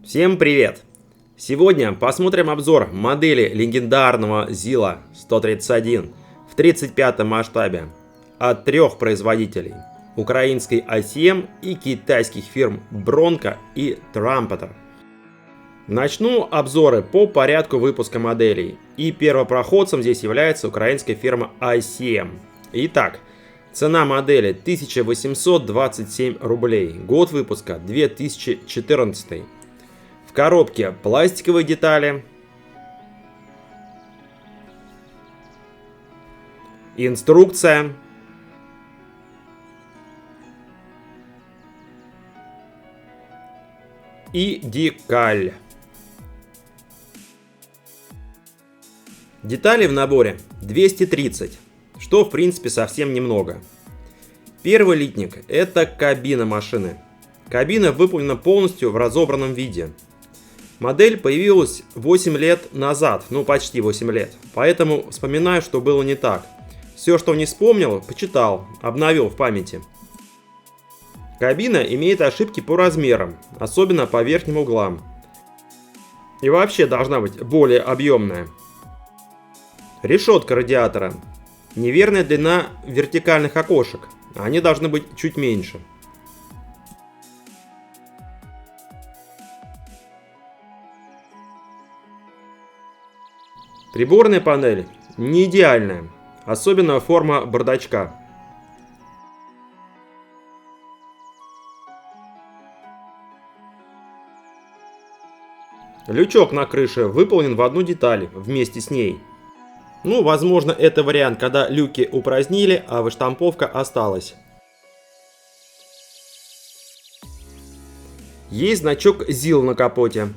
Всем привет! Сегодня посмотрим обзор модели легендарного ZIL 131 в 35 масштабе от трех производителей: украинской ICM и китайских фирм Bronco и Trumpeter. Начну обзоры по порядку выпуска моделей, и первопроходцем здесь является украинская фирма ICM. Итак, цена модели 1827 рублей, год выпуска 2014. В коробке пластиковые детали, инструкция, и декаль. Деталей в наборе 230, что в принципе совсем немного. Первый литник — это кабина машины. Кабина выполнена полностью в разобранном виде. Модель появилась 8 лет назад, почти 8 лет, поэтому вспоминаю, что было не так. Все, что не вспомнил, почитал, обновил в памяти. Кабина имеет ошибки по размерам, особенно по верхним углам. И вообще должна быть более объемная. Решетка радиатора. Неверная длина вертикальных окошек, они должны быть чуть меньше. Приборная панель не идеальная, особенно форма бардачка. Лючок на крыше выполнен в одну деталь вместе с ней. Возможно, это вариант, когда люки упразднили, а выштамповка осталась. Есть значок ZIL на капоте.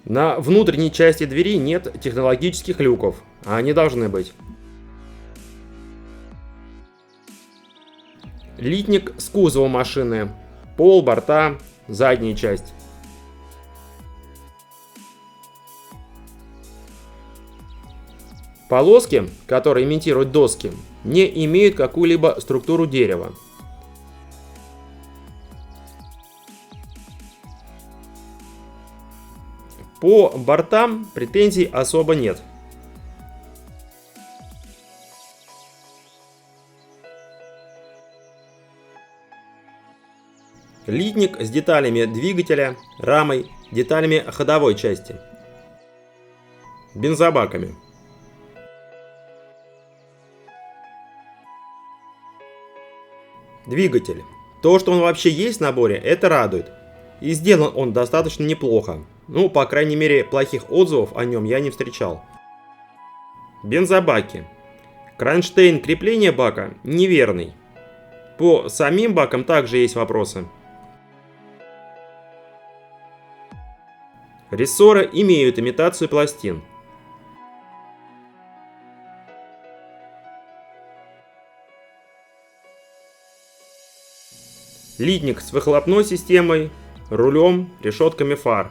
На внутренней части двери нет технологических люков, а они должны быть. Литник с кузова машины, пол, борта, задняя часть. Полоски, которые имитируют доски, не имеют какую-либо структуру дерева. По бортам претензий особо нет. Литник с деталями двигателя, рамой, деталями ходовой части, бензобаками. Двигатель. То, что он вообще есть в наборе, это радует. И сделан он достаточно неплохо. По крайней мере, плохих отзывов о нем я не встречал. Бензобаки. Кронштейн крепления бака неверный. По самим бакам также есть вопросы. Рессоры имеют имитацию пластин. Литник с выхлопной системой, рулем, решетками фар.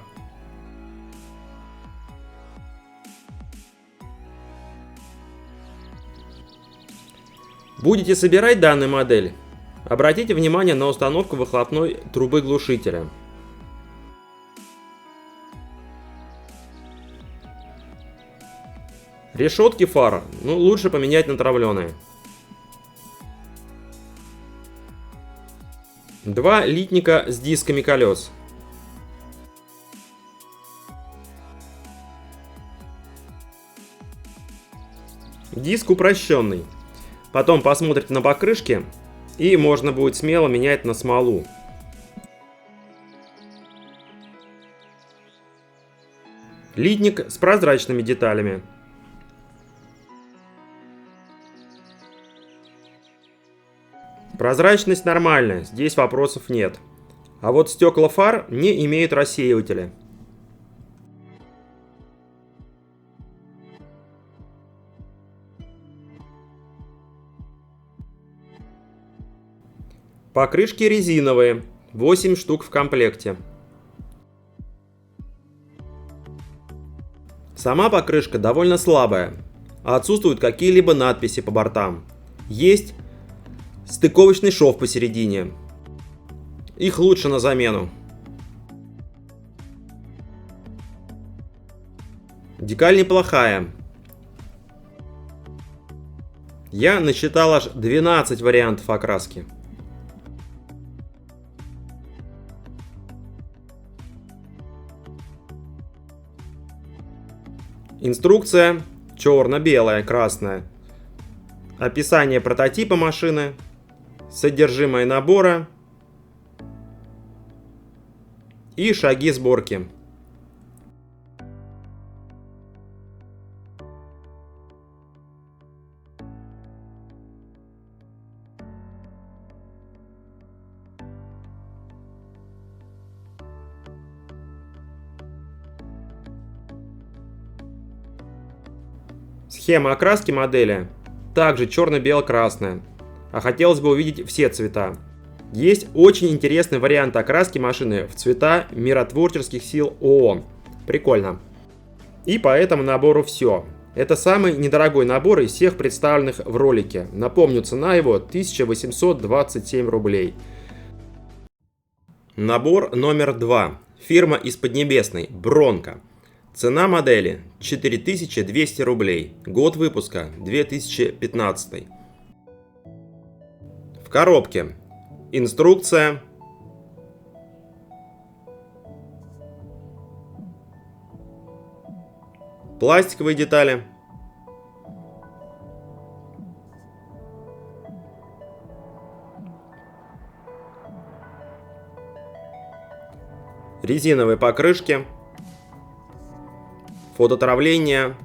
Будете собирать данную модель? Обратите внимание на установку выхлопной трубы глушителя. Решетки фар лучше поменять на травленые. Два литника с дисками колес. Диск упрощенный. Потом посмотрите на покрышки, и можно будет смело менять на смолу. Литник с прозрачными деталями. Прозрачность нормальная, здесь вопросов нет. А вот стекла фар не имеют рассеивателя. Покрышки резиновые, 8 штук в комплекте. Сама покрышка довольно слабая, отсутствуют какие-либо надписи по бортам. Есть стыковочный шов посередине. Их лучше на замену. Декаль неплохая. Я насчитал аж 12 вариантов окраски. Инструкция черно-белая, красная. Описание прототипа машины, содержимое набора и шаги сборки. Схема окраски модели также черно-бело-красная, а хотелось бы увидеть все цвета. Есть очень интересный вариант окраски машины в цвета миротворческих сил ООН. Прикольно. И по этому набору все. Это самый недорогой набор из всех представленных в ролике. Напомню, цена его 1827 рублей. Набор номер 2. Фирма из Поднебесной. Бронко. Цена модели 4200 рублей. Год выпуска 2015. В коробке инструкция, пластиковые детали, резиновые покрышки, фототравление,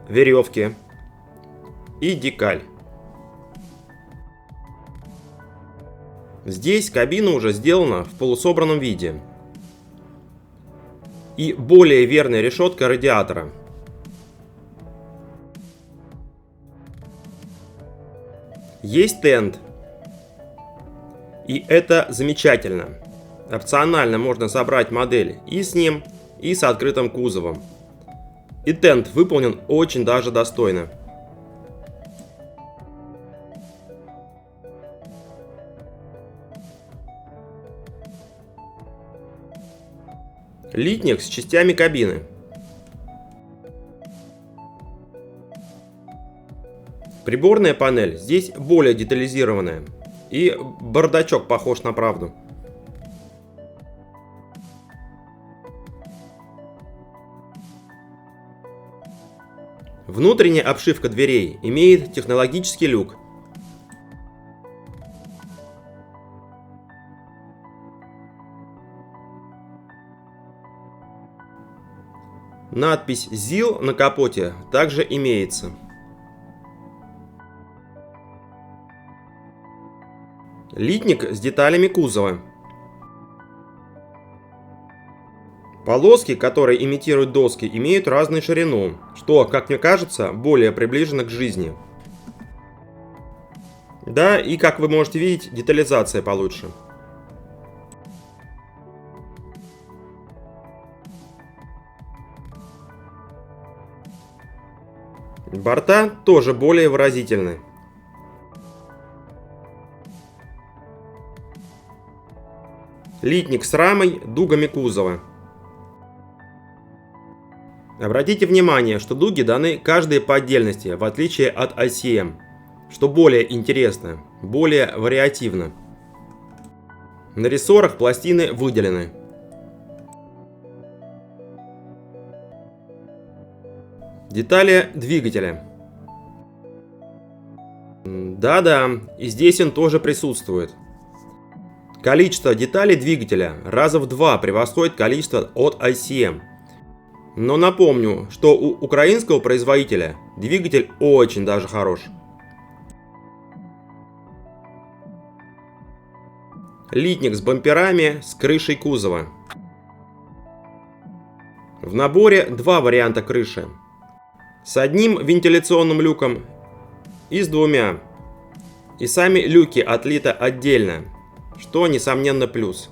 веревки и декаль. Здесь кабина уже сделана в полусобранном виде. И более верная решетка радиатора. Есть тент. И это замечательно. Опционально можно собрать модель и с ним, и с открытым кузовом. И тент выполнен очень даже достойно. Литник с частями кабины. Приборная панель здесь более детализированная. И бардачок похож на правду. Внутренняя обшивка дверей имеет технологический люк. Надпись ZIL на капоте также имеется. Литник с деталями кузова. Полоски, которые имитируют доски, имеют разную ширину, что, как мне кажется, более приближено к жизни. Да, и как вы можете видеть, детализация получше. Борта тоже более выразительны. Литник с рамой, дугами кузова. Обратите внимание, что дуги даны каждые по отдельности, в отличие от ICM, что более интересно, более вариативно. На рессорах пластины выделены. Детали двигателя. Да-да, и здесь он тоже присутствует. Количество деталей двигателя раза в 2 превосходит количество от ICM. Но напомню, что у украинского производителя двигатель очень даже хорош. Литник с бамперами, с крышей кузова. В наборе 2 варианта крыши. С одним вентиляционным люком и с 2. И сами люки отлиты отдельно, что несомненно плюс.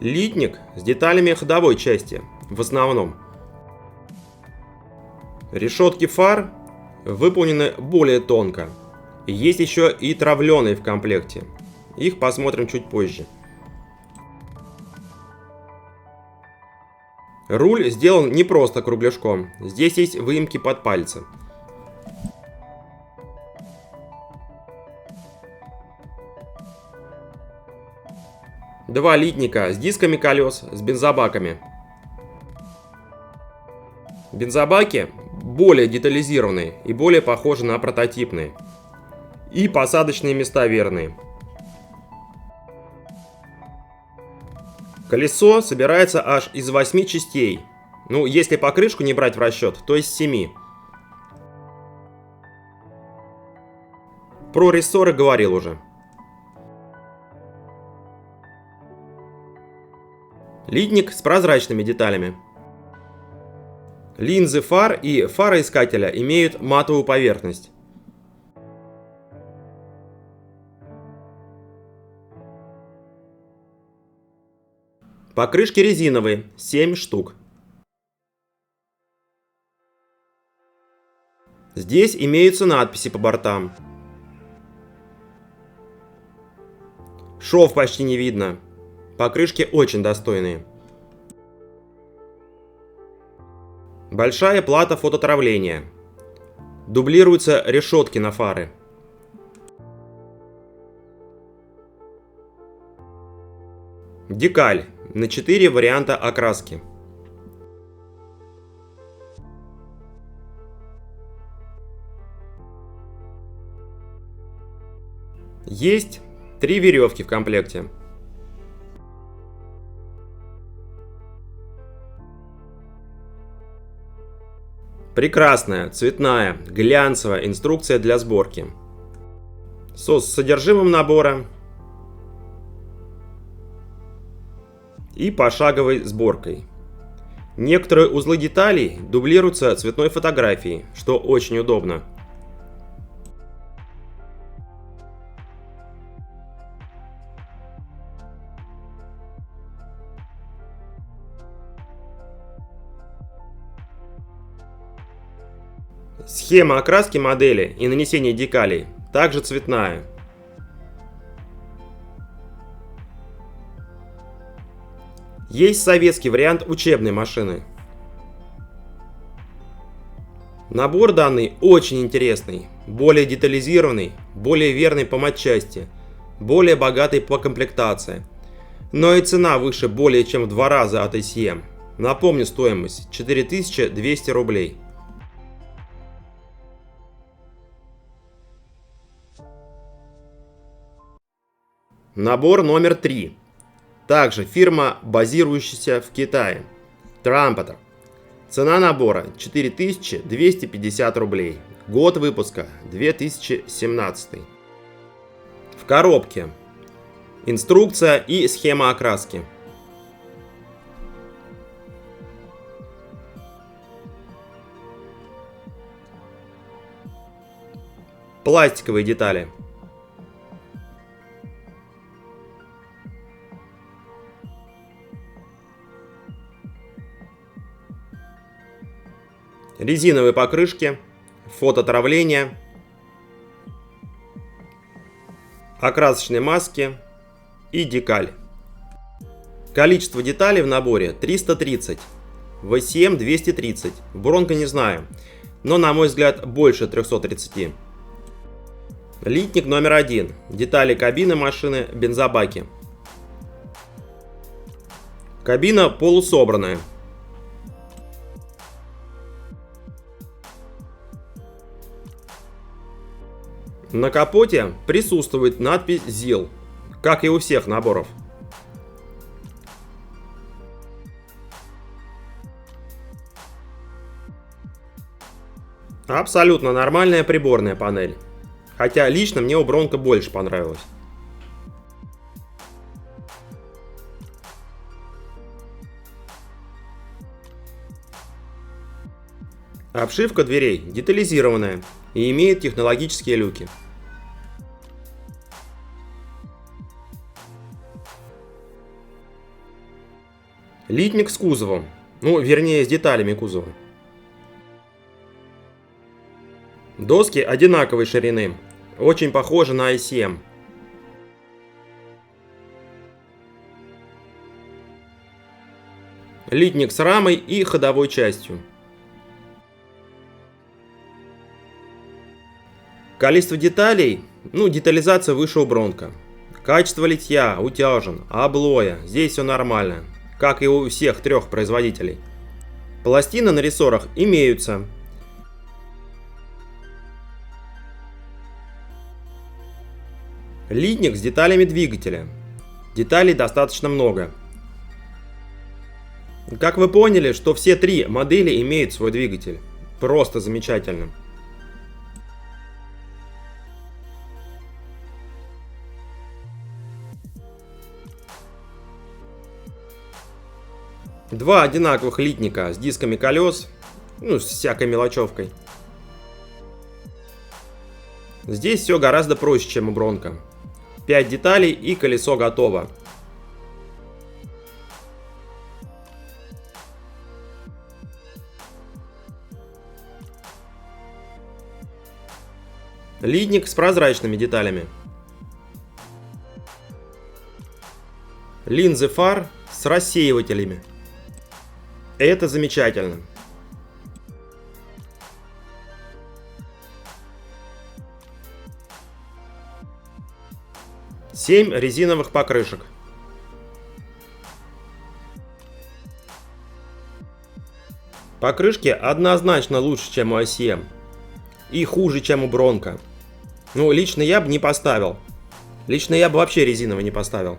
Литник с деталями ходовой части, в основном. Решетки фар выполнены более тонко, Есть еще и травленые в комплекте. Их посмотрим чуть позже. Руль сделан не просто кругляшком. Здесь есть выемки под пальцы. Два литника с дисками колес, с бензобаками. Бензобаки более детализированные и более похожи на прототипные. И посадочные места верные. Колесо собирается аж из 8 частей. Ну, если покрышку не брать в расчет, то из 7. Про рессоры говорил уже. Литник с прозрачными деталями. Линзы фар и фароискателя имеют матовую поверхность. Покрышки резиновые, 7 штук. Здесь имеются надписи по бортам. Шов почти не видно. Покрышки очень достойные. Большая плата фототравления. Дублируются решетки на фары. Декаль на 4 варианта окраски. Есть 3 веревки в комплекте. Прекрасная, цветная, глянцевая инструкция для сборки. С содержимым набора и пошаговой сборкой. Некоторые узлы деталей дублируются цветной фотографией, что очень удобно. Схема окраски модели и нанесения декалей также цветная. Есть советский вариант учебной машины. Набор данный очень интересный, более детализированный, более верный по матчасти, более богатый по комплектации. Но и цена выше более чем в 2 раза от ACM. Напомню стоимость 4200 рублей. Набор номер 3. Также фирма, базирующаяся в Китае. Трампетер. Цена набора 4250 рублей. Год выпуска 2017. В коробке инструкция и схема окраски. Пластиковые детали. Резиновые покрышки, фототравление, окрасочные маски и декаль. Количество деталей в наборе 330, в ACM 230, в Бронко не знаю, но на мой взгляд больше 330. Литник номер 1, детали кабины машины, бензобаки. Кабина полусобранная. На капоте присутствует надпись ZIL, как и у всех наборов. Абсолютно нормальная приборная панель, хотя лично мне у Бронко больше понравилось. Обшивка дверей детализированная и имеет технологические люки. Литник с кузовом, вернее с деталями кузова. Доски одинаковой ширины, Очень похоже на i7. Литник с рамой и ходовой частью. Количество деталей, детализация выше у Бронко. Качество литья, утяжен, облоя, здесь все нормально, как и у всех трех производителей. Пластины на рессорах имеются. Литник с деталями двигателя. Деталей достаточно много. Как вы поняли, что все три модели имеют свой двигатель. Просто замечательно. Два одинаковых литника с дисками колес, с всякой мелочевкой. Здесь все гораздо проще, чем у Бронко. 5 деталей и колесо готово. Литник с прозрачными деталями. Линзы фар с рассеивателями. Это замечательно. Семь резиновых покрышек. Покрышки однозначно лучше, чем у i7. И хуже, чем у Бронко. Лично я бы не поставил. Лично я бы вообще резиновый не поставил.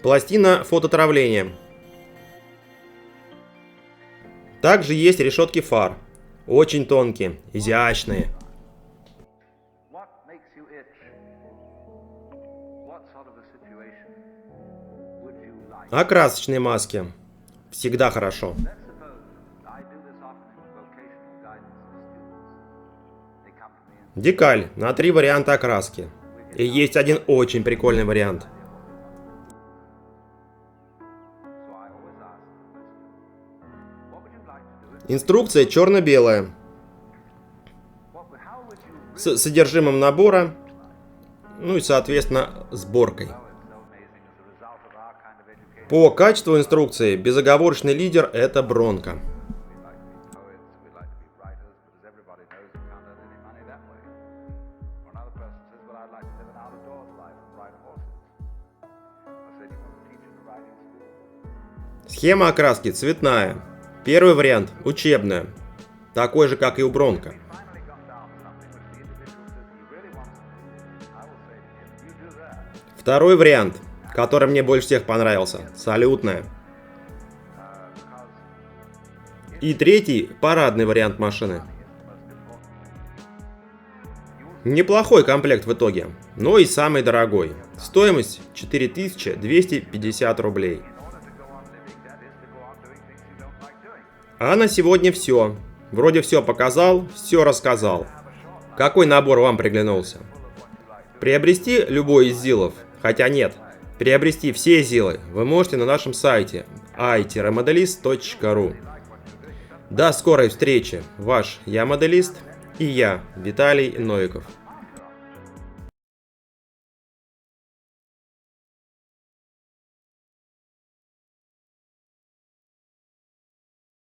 Пластина фототравления. Также есть решетки фар. Очень тонкие, изящные. Окрасочные маски. Всегда хорошо. Декаль на 3 варианта окраски. И есть один очень прикольный вариант. Инструкция черно-белая. С содержимым набора. И, соответственно, сборкой. По качеству инструкции безоговорочный лидер — это Бронко. Схема окраски цветная. Первый вариант — учебная. Такой же, как и у Бронко. Второй вариант, который мне больше всех понравился, салютная. И третий — парадный вариант машины. Неплохой комплект в итоге, но и самый дорогой. Стоимость 4250 рублей. А на сегодня все. Вроде все показал, все рассказал. Какой набор вам приглянулся? Приобрести любой из ЗИЛов? Хотя нет. Приобрести все ЗИЛы вы можете на нашем сайте i-modelist.ru. До скорой встречи. Ваш Я Моделист и я, Виталий Новиков.